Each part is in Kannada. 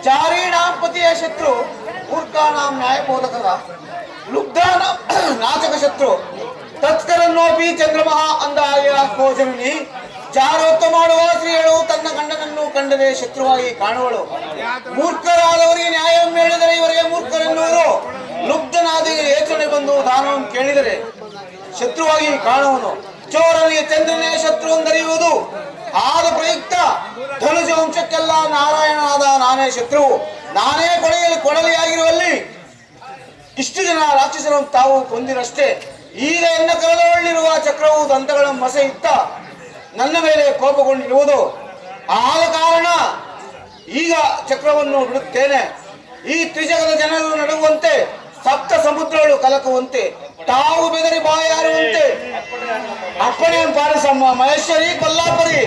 चारीणां पतिय शत्रु मूर्खाणां न्यायबोधकः लुब्धानां नाचक शत्रु तत्करನ್ನೋಪಿ ಚಂದ್ರಮಃ ಅಂದಾಯ ಭೋಜನನಿ ಜಾರೋತ್ತ ಮಾಡುವ ಸ್ತ್ರೀಯಳು ತನ್ನ ಗಂಡನನ್ನು ಕಂಡರೆ ಶತ್ರುವಾಗಿ ಕಾಣುವಳು. ಮೂರ್ಖರಾದವರಿಗೆ ನ್ಯಾಯವನ್ನು ಹೇಳಿದರೆ ಇವರಿಗೆ ಮೂರ್ಖರೆನ್ನುವರು. ಲುಬ್ಧನಾದ ಯೋಚನೆ ಬಂದು ದಾನವನ್ನು ಕೇಳಿದರೆ ಶತ್ರುವಾಗಿ ಕಾಣುವನು. ಚೋರನಿಗೆ ಚಂದ್ರನೇ ಶತ್ರು ಎಂದರಿಯುವುದು. ಆದ ಪ್ರಯುಕ್ತ ಧನುಜ ವಂಶಕ್ಕೆಲ್ಲ ನಾರಾಯಣನಾದ ನಾನೇ ಶತ್ರುವು, ನಾನೇ ಕೊಡಲಿಯಾಗಿರುವಲ್ಲಿ ಇಷ್ಟು ಜನ ರಾಕ್ಷಸರನ್ನು ತಾವು ಕೊಂದಿರಷ್ಟೇ. ಈಗ ಎನ್ನ ಕರದೊಳ್ಳಿರುವ ಚಕ್ರವು ದಂತಗಳ ಮಸೆಯುತ್ತ ನನ್ನ ಮೇಲೆ ಕೋಪಗೊಂಡಿರುವುದು. ಆದ ಕಾರಣ ಈಗ ಚಕ್ರವನ್ನು ಬಿಡುತ್ತೇನೆ. ಈ ತ್ರಿಜಗದ ಜನರು ನಡುವಂತೆ ಸಪ್ತ ಸಮುದ್ರಗಳು ಕಲಕುವಂತೆ ತಾವು ಬೆದರಿ ಬಾಯಾರುವಂತೆ ಅಪ್ಪಣೆಯನ್ನು ಪಾಲಿಸಮ್ಮ ಮಹೇಶ್ವರಿ ಕೊಲ್ಲಾಪುರಿ.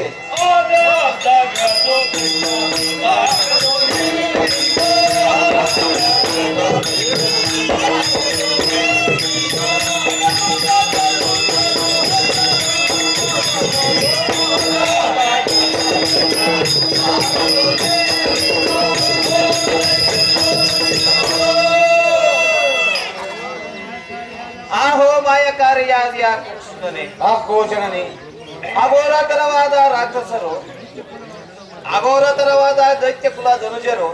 ಆಹೋ ಮಾಯಕಾರಿಯಾದ ಕೃಷ್ಣನೇ, ಆಹೋ ಜನನಿ. ಅಘೋರತರವಾದ ರಾಕ್ಷಸರು, ಅಘೋರತರವಾದ ದೈತ್ಯ ಕುಲ ಧನುಜರು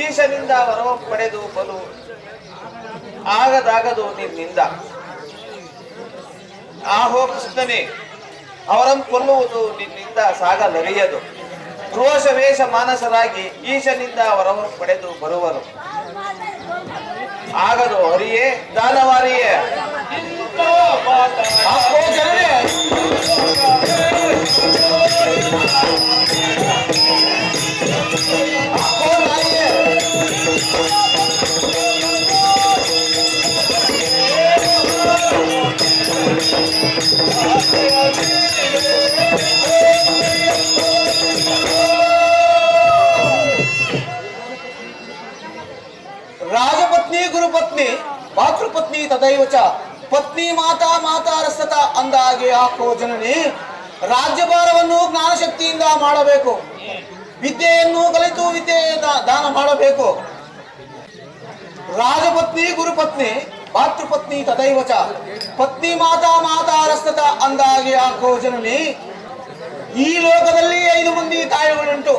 ಈಶನಿಂದ ವರವ ಪಡೆದು ಬಲು ಆಗದಾಗದು ನಿನ್ನಿಂದ. ಆಹೋ ಕೃಷ್ಣನೇ, ಅವರನ್ನು ಕೊಲ್ಲುವುದು ನಿನ್ನಿಂದ ಸಾಗಲರಿಯದು. ರೋಷ ವೇಷ ಮಾನಸರಾಗಿ ಈಶನಿಂದ ವರವ ಪಡೆದು ಬರುವರು. ಆಗದು ಹರಿಯೇ ದಾನವಾರಿಯೇ. ಆಹೋ ಜನರೇ, ಆಹೋ ನಾಯಿಯೇ, ರಾಜಪತ್ನಿ ಗುರುಪತ್ನಿ ಮಾತೃಪತ್ನಿ ತದೈವ ಚ ಪತ್ನಿ ಮಾತಾ ಮಾತಾರಸ್ತತ ಅಂದಾಗೆ ಆಹೋ ಜನನಿ. ರಾಜ್ಯಭಾರವನ್ನು ಜ್ಞಾನಶಕ್ತಿಯಿಂದ ಮಾಡಬೇಕು. ವಿದ್ಯೆಯನ್ನು ಕಲಿತು ವಿದ್ಯೆ ದಾನ ಮಾಡಬೇಕು. ರಾಜಪತ್ನಿ ಗುರುಪತ್ನಿ ಮಾತೃಪತ್ನಿ ತದೈವ ಚ ಪತ್ನಿ ಮಾತಾ ಮಾತಾರಸ್ತತ ಅಂದಾಗೆ ಆಹೋ ಜನನಿ. ಈ ಲೋಕದಲ್ಲಿ 5 ಮಂದಿ ತಾಯಿಗಳುಂಟು.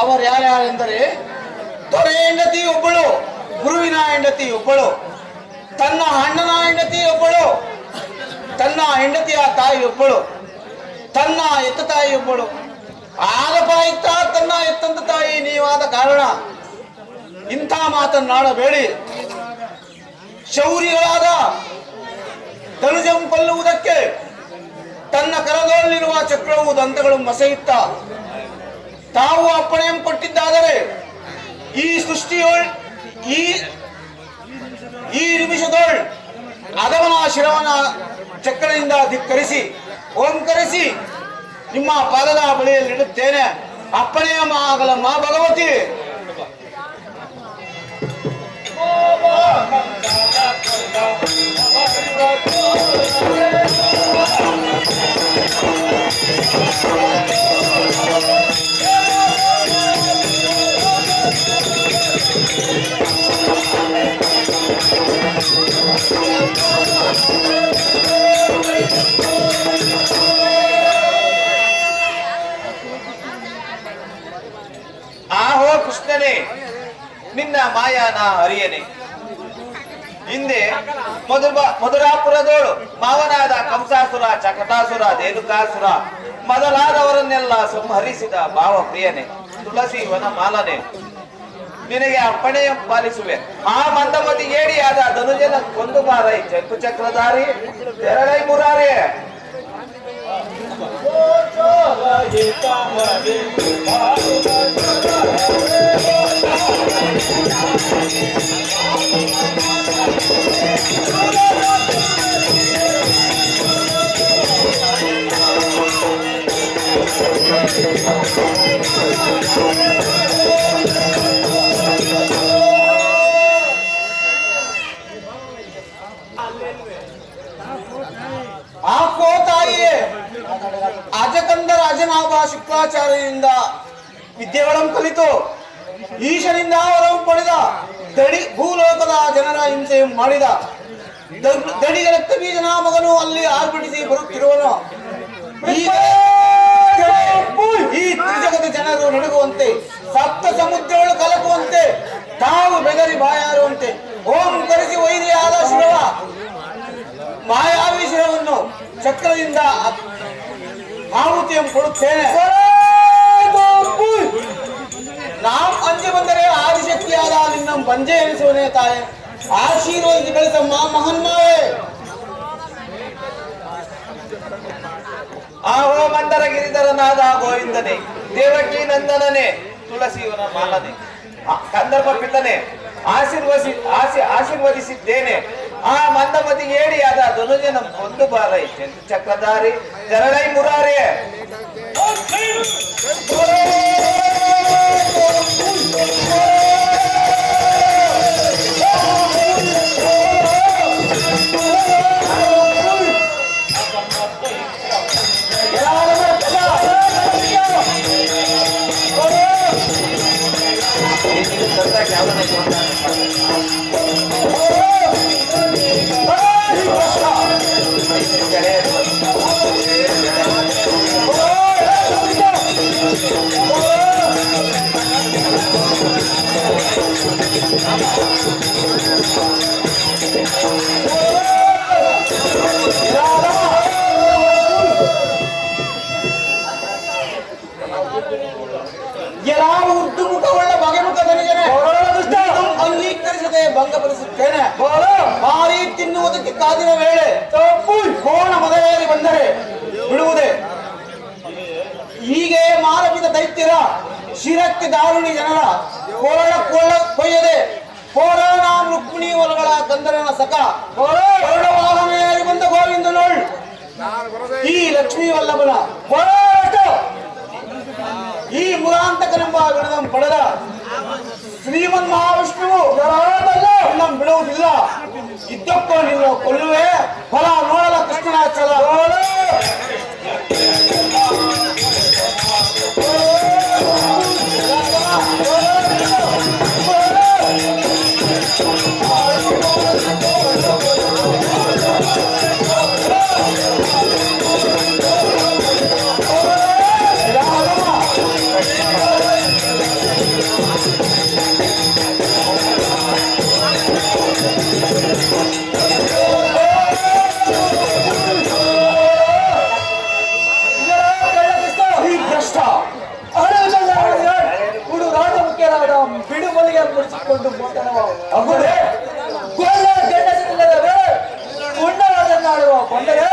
ಅವರು ಯಾರ್ಯಾರೆಂದರೆ ದೊರೆ ಹೆಂಡತಿ ಒಬ್ಬಳು, ಗುರುವಿನ ಹೆಂಡತಿ ಒಬ್ಬಳು, ತನ್ನ ಅಣ್ಣನ ಹೆಂಡತಿ ಒಬ್ಬಳು, ತನ್ನ ಹೆಂಡತಿಯ ತಾಯಿ ಒಬ್ಬಳು, ತನ್ನ ಎತ್ತ ತಾಯಿ ಒಬ್ಬಳು. ಆದಪ ಇತ್ತ ತನ್ನ ಎತ್ತಂತ ತಾಯಿ ನೀವಾದ ಕಾರಣ ಇಂಥ ಮಾತನ್ನಾಡಬೇಡಿ. ಶೌರ್ಯಗಳಾದ ಧನುಜಂ ಕೊಲ್ಲುವುದಕ್ಕೆ ತನ್ನ ಕರದೊಳ್ಳಿರುವ ಚಕ್ರವು ದಂತಗಳು ಮಸೆಯುತ್ತ ತಾವು ಅಪ್ಪಣೆಯನ್ನು ಕೊಟ್ಟಿದ್ದಾದರೆ ಈ ಸೃಷ್ಟಿಯೊಳ್ ಈ ನಿಮಿಷದೊಳ್ ಅದವನ ಶಿರವನ ಚಕ್ರದಿಂದ ಧಿಕ್ಕರಿಸಿ ಓಂಕರಿಸಿ ನಿಮ್ಮ ಪಾದದ ಬಳಿಯಲ್ಲಿಡುತ್ತೇನೆ. ಅಪ್ಪಣೆಯ ಆಗಲಮ್ಮ ಭಗವತಿ. ಆಹೋ ಕೃಷ್ಣನೇ, ನಿನ್ನ ಮಾಯಾನ ಹರಿಯನೆ. ಹಿಂದೆ ಮಧುರಾಪುರದೋಳು ಮಾವನಾದ ಕಂಸಾಸುರ, ಚಕಟಾಸುರ, ಧೇನುಕಾಸುರ ಮೊದಲಾದವರನ್ನೆಲ್ಲ ಸಂಹರಿಸಿದ ಭಾವ ಪ್ರಿಯನೆ, ತುಳಸಿ ವನ ಮಾಲನೆ. ನಿನಗೆ ಅಪ್ಪಣೆಯ ಪಾಲಿಸುವೆ. ಆ ಮಂದಮತಿ ಏಡಿಯಾದ ಧನುಜನ ಕೊಂದು ಬಾರೈ ಚಕ್ಕು ಚಕ್ರಧಾರಿ ತೆರಳೈ ಮುರಾರಿ. ಆಕೋ ತಾಯಿಯೇ, ಅಜಕಂದರ ಅಜನಾಭ ಶುಕ್ರಾಚಾರ್ಯರಿಂದ ವಿದ್ಯೆಗಳನ್ನು ಕಲಿತು ಈಶನಿಂದ ವರವು ಪಡೆದ ಭೂಲೋಕದ ಜನರ ಹಿಂಸೆ ಮಾಡಿದ ದಡಿಗ ರಕ್ತ ಬೀಜನ ಮಗನು ಅಲ್ಲಿ ಆರ್ಭಟಿಸಿ ಬರುತ್ತಿರುವನು. ಈ ತ್ರಿಜಗದ ಜನರು ನಡುಗುವಂತೆ, ಸಪ್ತ ಸಮುದ್ರಗಳು ಕಲಕುವಂತೆ, ತಾವು ಬೆದರಿ ಬಾಯಾರುವಂತೆ ಓಂ ಕರೆಸಿ ವೈರಿಯಾದ ಶಿವ ಮಾಯಾವಿ ಶಿರವನ್ನು ಚಕ್ರದಿಂದ ಆಹುತಿಯನ್ನು ಕೊಡುತ್ತೇನೆ. ನಾವು ಅಂಜೆ ಬಂದರೆ ಆದಿಶಕ್ತಿಯಾದ ನಿನ್ನ ಬಂಜೆ ಎನಿಸುವನೇ ತಾಯಿ, ಆಶೀರ್ವದಿಸಿ ಬೆಳೆಸಮ್ಮ ಮಹನ್ಮಾವೇ. ಆಹೋ ಮಂದರ ಗಿರಿಧರನಾದ ಗೋವಿಂದನೇ, ದೇವಕಿ ನಂದನನೇ, ತುಳಸಿಯವನ ಮಾಲನೆ, ಕಂದರ್ಪ ಪಿತನೆ, ಆಶೀರ್ವದಿಸಿದ್ದೇನೆ. ಆ ಮಂದಮತಿ ಏಡಿಯಾದ ಧನುಜನ ಕೊಂದು ಬಾರೈ ಚಕ್ಕು ಚಕ್ರಧಾರಿ ತೆರಳೈ ಮುರಾರಿ. ಉರ್ದು ಮುಖವುಳ್ಳ ಬಗೆಮುಖ ಧನಿಜನೆ, ಅಂಗೀಕರಿಸದೆ ಭಂಗಪಡಿಸುತ್ತೇನೆ. ಭಾರಿ ತಿನ್ನುವುದಕ್ಕೆ ಕಾದಿನ ವೇಳೆ ಕೋಣ ಮದವೇರಿ ಬಂದರೆ ಬಿಡುವುದೇ. ಹೀಗೆ ಮಾನವಿದ ದೈತ್ಯರ ಶಿರಕ್ಕೆ ದಾರುಣಿ ಜನರ ಕೊಯ್ಯದೆ ಪೋರಾಣಾಂ ರುಕ್ಮಿಣಿ ಹೊಲಗಳ ಕಂದರನ ಸಖ ವಾಹನೆಯಾಗಿ ಬಂದ ಗೋವಿಂದನೋಳ್ ಈ ಲಕ್ಷ್ಮೀ ವಲ್ಲಭನ ಈ ಮುರಾಂತಕನೆಂಬ ಬಿಡದಂ ಪಡೆದ ಶ್ರೀಮನ್ ಮಹಾವಿಷ್ಣುವು ನಮ್ ಬಿಡುವುದಿಲ್ಲ. ಇದ್ದಕ್ಕೋ ನೀವು ಕೊಲ್ಲುವೆ, ಫಲ ನೋಡಲ ಕೃಷ್ಣನಾಚಲ. ಬಿಡುಮಲಿಗೆ ಮುಡಿಸಿಕೊಂಡು ಉಣ್ಣವಾದನ್ನಾಡುವ ಬಂದರೆ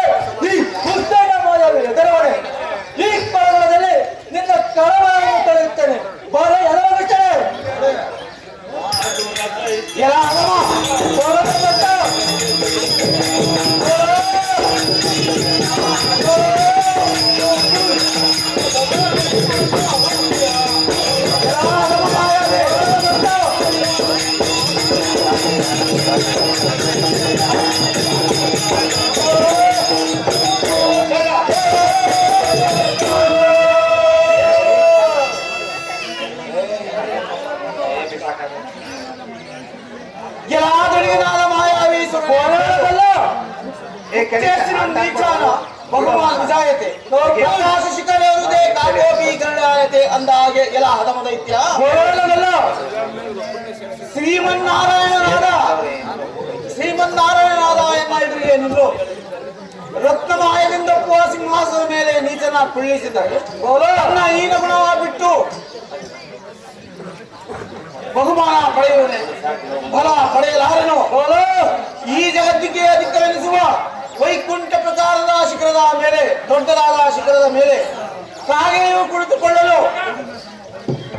ಈ ಪುಸ್ತಕ ಮಾದರಿ ಎದರವಣೆ ಈ ಪರವಳದಲ್ಲಿ ನಿನ್ನ ಕಳವನ್ನು ತಡೆಯುತ್ತೇನೆ. ಬರ ಎದರಬಿಟ್ಟೆ ಅಂದಾಗೆ ಎಲ್ಲ ಹದಮದೈತ್ಯ ಶ್ರೀಮನ್ನಾರಾಯಣನಾದ ಎನ್ನುವರಿಗೆ ನಿಲ್ಲು ರತ್ನಮಾಯದಿಂದ ಸಿಂಹಾಸನದ ಮೇಲೆ ನೀಚನ ಕುಳ್ಳಿಸಿದ್ದಾರೆ. ಈನ ಗುಣವ ಬಿಟ್ಟು ಬಹುಮಾನ ಪಡೆಯುವನೆ, ಫಲ ಪಡೆಯಲಾರನು. ಈ ಜಗತ್ತಿಗೆ ಅಧಿಕವೆನಿಸುವ ವೈಕುಂಠ ಪ್ರಕಾರದ ಶಿಖರದ ಮೇಲೆ, ದೊಡ್ಡದಾದ ಶಿಖರದ ಮೇಲೆ ಕಾಗೆಯು ಕುಳಿತುಕೊಳ್ಳಲು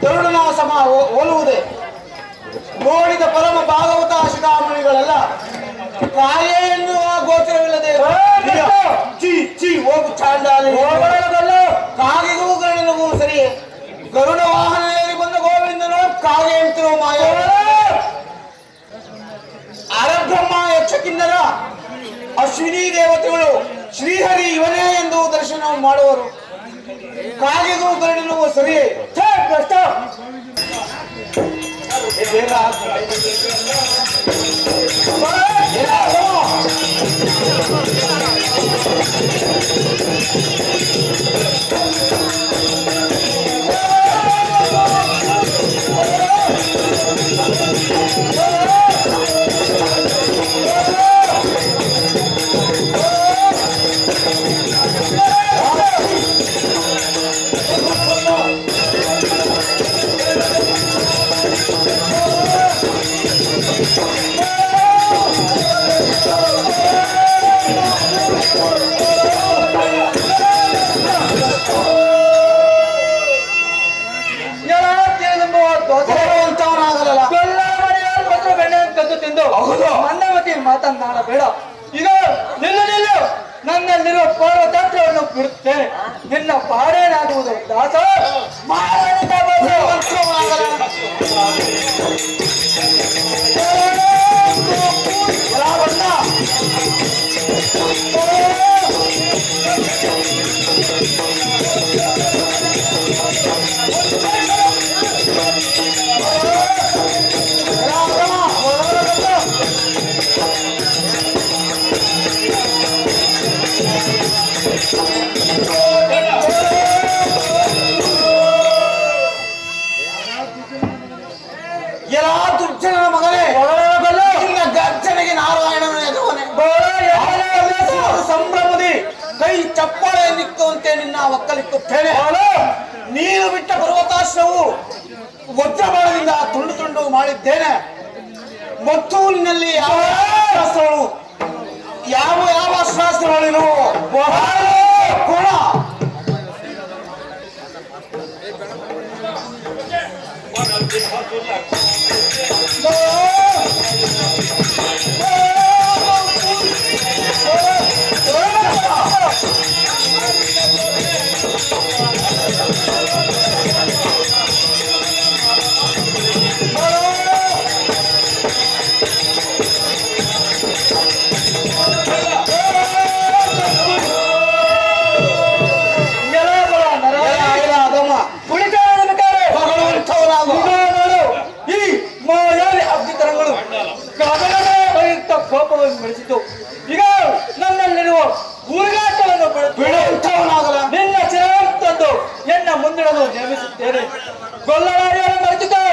ಗರುಡನ ಸಮ ಹೋಲುವುದೇ. ನೋಡಿದ ಪರಮ ಭಾಗವತ ಶಿಖಾಮಣಿಗಳೆಲ್ಲ ಕಾಗೆ ಎನ್ನುವ ಗೋಚರವಿಲ್ಲದೆ ಚಿ ಚಿ ಹೋಗು ಚಾಂಡಾಲಿ. ಕಾಗೆಗೂ ಗರುಡನಿಗೂ ಸರಿಯೇ. ಗರುಡ ವಾಹನದಲ್ಲಿ ಬಂದ ಗೋವಿಂದನು ಕಾಗೆ ಎಂತಿರುವ ಮಾಯ. ಅರಬ್ರಹ್ಮ ಯಕ್ಷ ಕಿನ್ನರ ಅಶ್ವಿನಿ ದೇವತೆಗಳು ಶ್ರೀಹರಿ ಇವನೇ ಎಂದು ದರ್ಶನ ಮಾಡುವರು. ಕಾಗೆಗೂ ಗರುಡನಿಗೂ ಸರಿಯೇ. ಮಂದಮತಿ ಮಾತನಾಡಬೇಡ. ಈಗ ನಿಲ್ಲು, ನನ್ನಲ್ಲಿರುವ ಪಾರ್ವತಂತ್ರವನ್ನು ಬಿಡುತ್ತೇನೆ. ನಿನ್ನ ಪಾಡೇನಾಗುವುದು ದಾಸ. ಎಲ್ಲಾ ದುರ್ಜನನ ಮಗನೇ, ನಿನ್ನ ಗರ್ಜನೆಗೆ ನಾರಾಯಣನ ಎದುವನೆ. ಸಂಭ್ರಮದಿ ಕೈ ಚಪ್ಪಾಳೆ ನಿಕ್ಕುವಂತೆ ನಿನ್ನ ಒಕ್ಕಲಿಕ್ಕುತ್ತೇನೆ. ನೀನು ಬಿಟ್ಟ ಪರ್ವತಾಶ್ರವು ವಜ್ರಬಾಣದಿಂದ ತುಂಡು ತುಂಡು ಮಾಡಿದ್ದೇನೆ. ಮತ್ತು ನಿನ್ನಲ್ಲಿ ಯಾವ ಶಾಸ್ತ್ರಗಳು, ಯಾವ ಶಾಸ್ತ್ರಗಳಿರೋ ಗುಣ ಕೋಪವನ್ನು ಬೆಳೆಸಿತು. ಈಗ ನನ್ನಲ್ಲಿರುವ ಉರುಗಾಟವನ್ನು ಬಿಡುವಂಥವನಾಗಲ. ನಿನ್ನ ಚಿರಂತಂದು ಎನ್ನ ಮುಂದಿಡಲು ನೇಮಿಸುತ್ತೇನೆ. ಗೊಲ್ಲರಾಡಿಯನ್ನು ಮರೆತುಕೋ.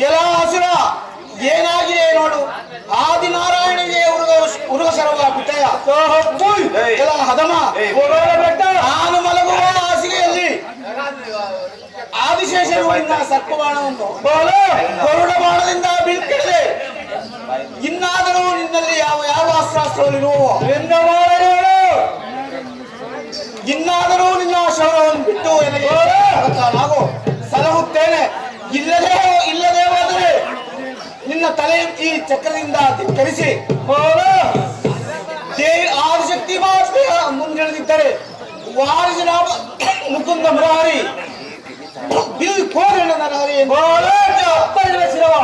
ಎಲ್ಲ ಹಸುರ ಏನಾಗಿದೆ ನೋಡು. ಆದಿನಾರಾಯಣಿಗೆ ಉರುಗಸರವ ಬಿಟ್ಟಯ ಎಲ್ಲ ಹದಮ. ನಾನು ಮಲಗುವ ಹಾಸಿಗೆಯಲ್ಲಿ ಆದಿಶೇಷನಿಂದ ಸರ್ಪಬಾಣವನ್ನು ಗರುಡ ಬಾಣದಿಂದ ಬೀಳ್ತಿದೆ. ಇನ್ನಾದರೂ ನಿನ್ನಲ್ಲಿ ಯಾವ ಅಸ್ತ್ರಾಸ್ತ್ರಗಳಿರುವೋ, ಇನ್ನಾದರೂ ನಿನ್ನ ಶೌರ್ಯವನ್ನು ಬಿಟ್ಟು ನನಗೆ ನಾನು ಸಲಹುತ್ತೇನೆ. ಇಲ್ಲದೇ ಹೋದರೆ ನಿನ್ನ ತಲೆ ಈ ಚಕ್ರದಿಂದ ಧಿಕ್ಕರಿಸಿ ದೇವಿ ಆದಿಶಕ್ತಿ ಮಾತೆಯ ಮುಂದಿಳಿದಿದ್ದರೆ ವಾರಿಸಿನ ಮುಕುಂದ ಮುರಾರಿ ಬಿಲ್ ಕೋರಣ ನರಹರಿ ಅಪ್ಪಳಿಸುವ ಶಿರವ.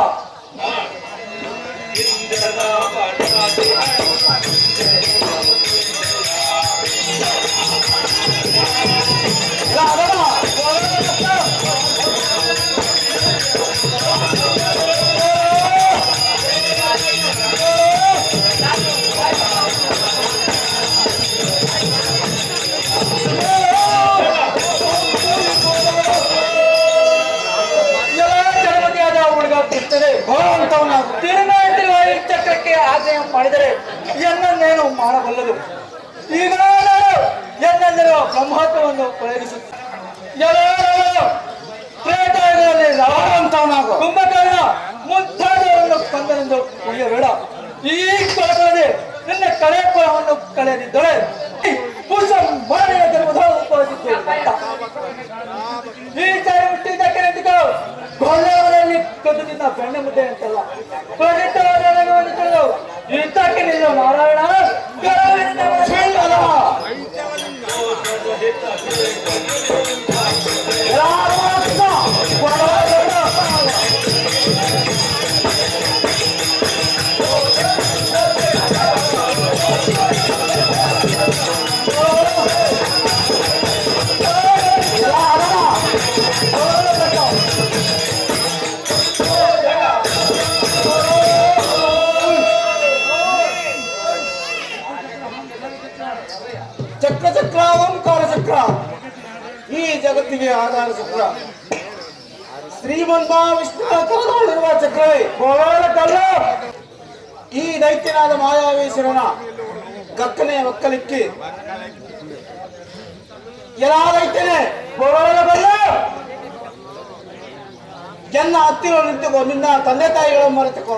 ಮಾಡಿದರೆ ಎನ್ನನ್ನೇನು ಮಾಡಬಲ್ಲದು. ಈಗ ನಾನು ಎನ್ನಲ್ಲಿರುವ ಬ್ರಹ್ಮಾತ್ಮವನ್ನು ಪ್ರಯೋಗಿಸುತ್ತೇನೆ. ಪ್ರೇತಾಯುಗದಲ್ಲಿ ರಾವಂತವನಾಗು ಕುಂಭಕರ್ಣ ಮುಂತಾದವರನ್ನು ಕೊಂದನೆಂದು ಉಳಿಯಬೇಡ. ಈ ಕೊರಕದಲ್ಲಿ ನಿನ್ನ ಕಡೆ ಪುರವನ್ನು ಕಳೆದಿದ್ದಳೆ ಪುರುಷ ಮರಣಿನ ಧರ್ಮದ ಈ ಸಾರಿ ಹುಟ್ಟಿದ್ದಕ್ಕೆ ನಿಂತುಕೋ. ಗೊಲ್ಲವರಲ್ಲಿ ಕದ್ದು ನಿನ್ನ ಬೆಣ್ಣೆ ಮುದ್ದೆ ಅಂತಲ್ಲ ತಿಳಿದು ಯುದ್ಧಕ್ಕೆ ನಿಲ್ಲ ನಾರಾಯಣ. ಚಕ್ರ ಚಕ್ರ ಓಂಕಾರ ಚಕ್ರ ಈ ಜಗತ್ತಿಗೆ ಆಧಾರ ಚಕ್ರ. ಶ್ರೀಮನ್ ಮಹಾವಿಷ್ಣುವಿನ ಕರದಲ್ಲಿರುವ ಚಕ್ರವೇ ಕಲ್ಲ. ಈ ದೈತ್ಯನಾದ ಮಾಯಾವೇಶ್ವರನ ಕಕ್ಕನೆಯ ಒಕ್ಕಲಿಕ್ಕೆ ಎಲ್ಲ ದೈತ್ಯನೇ ಕಲ್ಲ. ಎನ್ನ ಹತ್ತಿರ ನಿಂತುಕೋ. ನಿನ್ನ ತಂದೆ ತಾಯಿಗಳ ಮರೆತುಕೋ.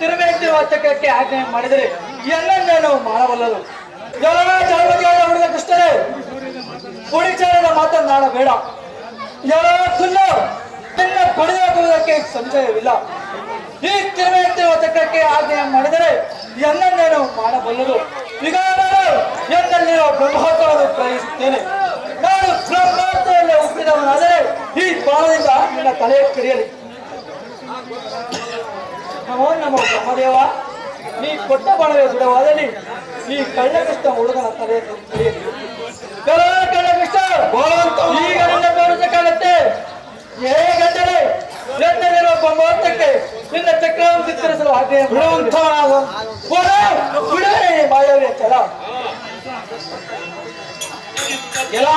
ತಿರುವೇಂದ್ರವಾಚಕಕ್ಕೆ ಆಜ್ಞೆ ಮಾಡಿದರೆ ಎಲ್ಲನ್ನೇನು ಮಾಡಬಲ್ಲದು. ಎಲ್ಲ ಚಳವಳಿಯಾದ ಹುಡುಗ ಕೃಷ್ಣರೇ ಪುಡಿಚಾರದ ಮಾತನ್ನಾಡಬೇಡ. ಎಲ್ಲ ಸುಳ್ಳ ನಿನ್ನ ಪಡೆದಾಗುವುದಕ್ಕೆ ಸಂಶಯವಿಲ್ಲ. ಈ ತಿರುವೇಂದ್ರವಾಚಕಕ್ಕೆ ಆಜ್ಞೆ ಮಾಡಿದರೆ ಎಲ್ಲನ್ನೇನು ಮಾಡಬಲ್ಲದು. ಈಗ ನಾನು ಎನ್ನಲ್ಲಿರೋ ಬ್ರಹ್ಮಾಸ್ತ್ರವನ್ನು ಪ್ರಯೋಗಿಸುತ್ತೇನೆ. ನಾನು ಬ್ರಹ್ಮಾಸ್ತ್ರದಲ್ಲಿ ಹುಟ್ಟಿದವನಾದರೆ ಈ ಬಾಣದಿಂದ ನಿನ್ನ ತಲೆ ಕಡಿಯಲಿ. ನಮೋ ನಮೋ ಬ್ರಹ್ಮದೇವ, ನೀ ಕೊಟ್ಟ ಬಾಣವೇ ಸುಡವಾದಲ್ಲಿ ಈ ಕಳ್ಳಕೃಷ್ಣ ಹುಡುಗನ ತಲೆಯನ್ನು ಕಡಿಯಲಿ. ಕಳ್ಳಕೃಷ್ಣ ಈಗ ನಿನ್ನ ತೋರಿಸಕ್ಕಾಗತ್ತೆ. ಹೇಗಂದರೆ ಎನ್ನಲ್ಲಿರುವ ಬ್ರಹ್ಮಾಸ್ತ್ರಕ್ಕೆ ನಿನ್ನ ಚಕ್ರವನ್ನು ಚಿತ್ರಿಸಲು ಹಾಗೆ ಬಿಡುವೇ ಮಾಯವೇ ಚಲ. ಎಲ್ಲ